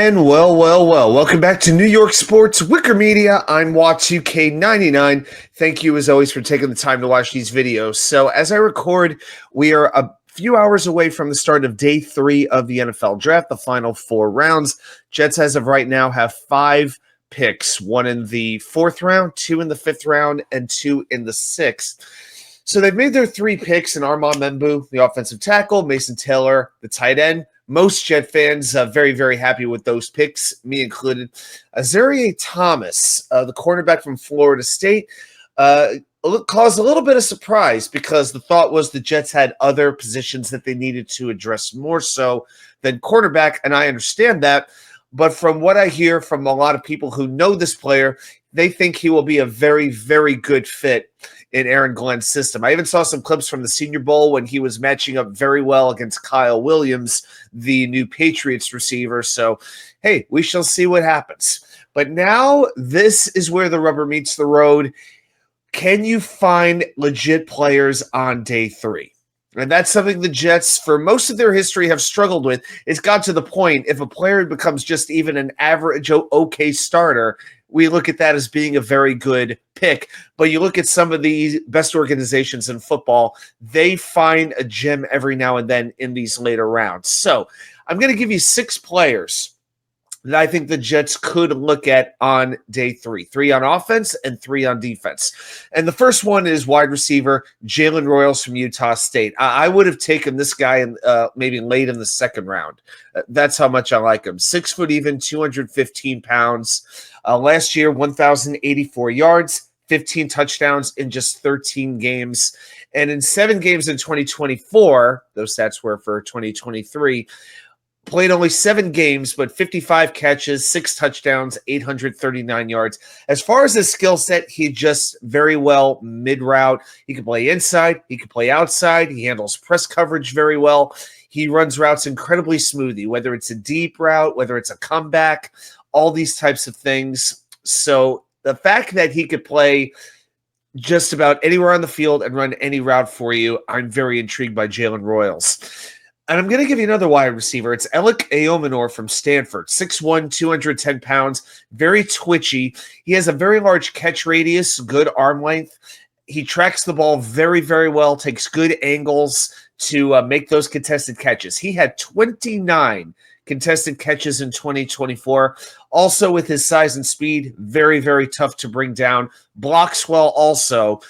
And welcome back to New York Sports WickerMedia. I'm Watch2K99. Thank you, as always, for taking the time to watch these videos. So, as I record, we are a few hours away from the start of day 3 of the NFL draft, the final 4 rounds. Jets, as of right now, have 5 picks, 1 in the 4th round, 2 in the 5th round, and 2 in the 6th. So they've made their 3 picks in Armand Membu, the offensive tackle, Mason Taylor, the tight end. Most Jet fans very, very happy with those picks, me included. Azareye'h Thomas, the cornerback from Florida State, caused a little bit of surprise because the thought was the Jets had other positions that they needed to address more so than cornerback, and I understand that. But from what I hear from a lot of people who know this player, they think he will be a very, very good fit in Aaron Glenn's system. I even saw some clips from the Senior Bowl when he was matching up very well against Kyle Williams, the new Patriots receiver. So, hey, we shall see what happens. But now this is where the rubber meets the road. Can you find legit players on day 3? And that's something the Jets, for most of their history, have struggled with. It's got to the point, if a player becomes just even an average, okay starter, we look at that as being a very good pick. But you look at some of the best organizations in football, they find a gem every now and then in these later rounds. So I'm going to give you 6 players that I think the Jets could look at on day 3. 3 on offense and 3 on defense. And the first one is wide receiver Jalen Royals from Utah State. I would have taken this guy in, maybe late in the 2nd round. That's how much I like him. 6 foot even, 215 pounds. Last year, 1,084 yards, 15 touchdowns in just 13 games. And in 7 games in 2024, those stats were for 2023, played only 7 games, but 55 catches, 6 touchdowns, 839 yards. As far as his skill set, he just very well mid-route. He can play inside. He can play outside. He handles press coverage very well. He runs routes incredibly smoothly, whether it's a deep route, whether it's a comeback, all these types of things. So the fact that he could play just about anywhere on the field and run any route for you, I'm very intrigued by Jalen Royals. And I'm going to give you another wide receiver. It's Alec Eomanor from Stanford, 6'1", 210 pounds, very twitchy. He has a very large catch radius, good arm length. He tracks the ball very, very well, takes good angles to make those contested catches. He had 29 contested catches in 2024. Also, with his size and speed, very, very tough to bring down. Blocks well also.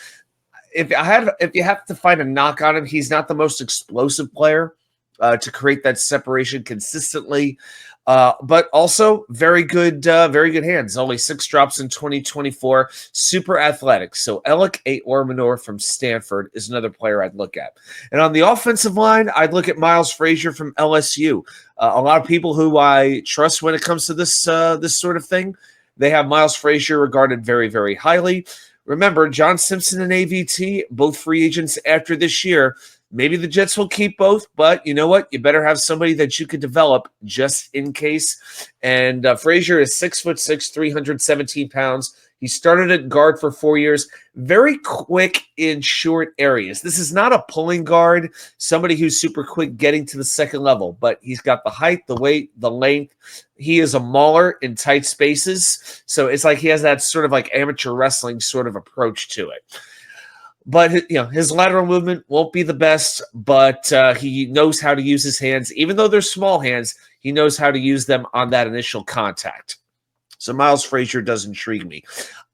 If you have to find a knock on him, he's not the most explosive player to create that separation consistently. But also very good hands. Only 6 drops in 2024. Super athletic. So Alec Eomanor from Stanford is another player I'd look at. And on the offensive line, I'd look at Miles Frazier from LSU. A lot of people who I trust when it comes to this sort of thing, they have Miles Frazier regarded very, very highly. Remember, John Simpson and AVT, both free agents after this year. Maybe the Jets will keep both, but you know what? You better have somebody that you could develop just in case. And Frazier is 6'6", 317 pounds. He started at guard for 4 years. Very quick in short areas. This is not a pulling guard, somebody who's super quick getting to the second level, but he's got the height, the weight, the length. He is a mauler in tight spaces. So it's like he has that sort of like amateur wrestling sort of approach to it. But his lateral movement won't be the best, but he knows how to use his hands. Even though they're small hands, he knows how to use them on that initial contact. So Miles Frazier does intrigue me.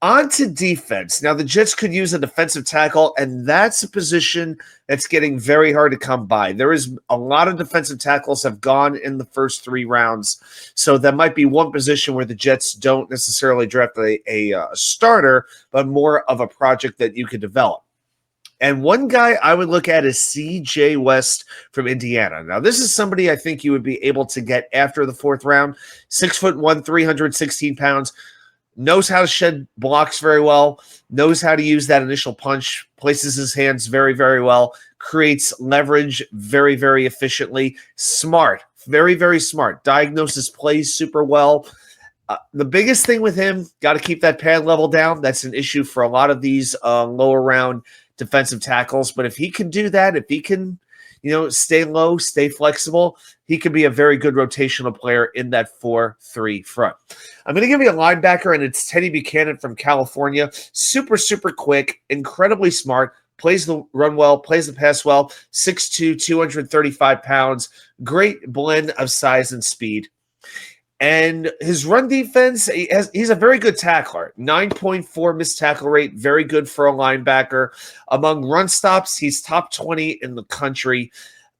On to defense. Now, the Jets could use a defensive tackle, and that's a position that's getting very hard to come by. There is a lot of defensive tackles have gone in the first 3 rounds, so that might be one position where the Jets don't necessarily draft a starter, but more of a project that you could develop. And one guy I would look at is C.J. West from Indiana. Now, this is somebody I think you would be able to get after the 4th round. 6'1", 316 pounds. Knows how to shed blocks very well. Knows how to use that initial punch. Places his hands very, very well. Creates leverage very, very efficiently. Smart. Very, very smart. Diagnoses plays super well. The biggest thing with him, got to keep that pad level down. That's an issue for a lot of these lower round defensive tackles. But if he can do that, if he can stay low, stay flexible. He could be a very good rotational player in that 4-3 front. I'm going to give you a linebacker, and it's Teddy Buchanan from California. Super, super quick, incredibly smart, plays the run well, plays the pass well, 6'2", 235 pounds, great blend of size and speed. And his run defense, he's a very good tackler. 9.4 missed tackle rate, very good for a linebacker. Among run stops, he's top 20 in the country.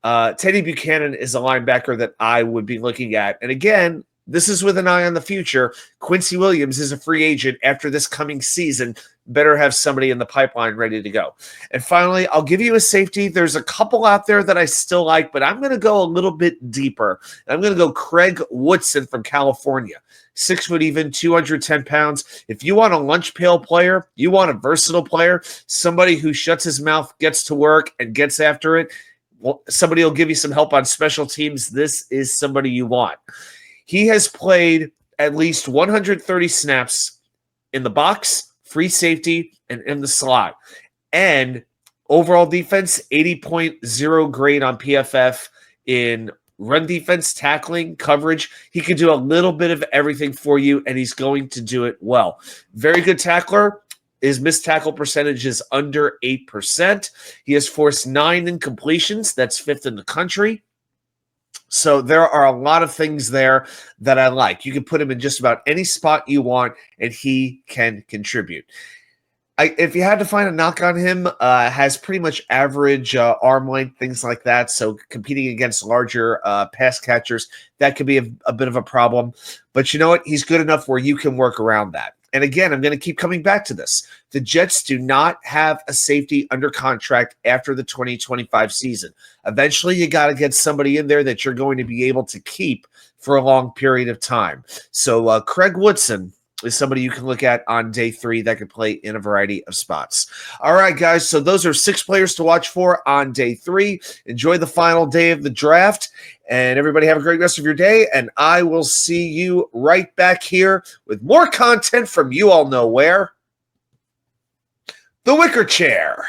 Teddy Buchanan is a linebacker that I would be looking at. And again, this is with an eye on the future. Quincy Williams is a free agent after this coming season. Better have somebody in the pipeline ready to go. And finally, I'll give you a safety. There's a couple out there that I still like, but I'm going to go a little bit deeper. I'm going to go Craig Woodson from California. 6 foot even, 210 pounds. If you want a lunch pail player, you want a versatile player, somebody who shuts his mouth, gets to work, and gets after it, well, somebody will give you some help on special teams. This is somebody you want. He has played at least 130 snaps in the box, free safety, and in the slot. And overall defense, 80.0 grade on PFF in run defense, tackling, coverage. He can do a little bit of everything for you, and he's going to do it well. Very good tackler. His missed tackle percentage is under 8%. He has forced 9 incompletions. That's 5th in the country. So there are a lot of things there that I like. You can put him in just about any spot you want, and he can contribute. If you had to find a knock on him, has pretty much average arm length, things like that. So competing against larger pass catchers, that could be a bit of a problem. But you know what? He's good enough where you can work around that. And again, I'm going to keep coming back to this. The Jets do not have a safety under contract after the 2025 season. Eventually, you got to get somebody in there that you're going to be able to keep for a long period of time. So Craig Woodson is somebody you can look at on day 3 that could play in a variety of spots. All right, guys, so those are 6 players to watch for on day 3. Enjoy the final day of the draft, and everybody have a great rest of your day, and I will see you right back here with more content from you all know where, the Wicker Chair.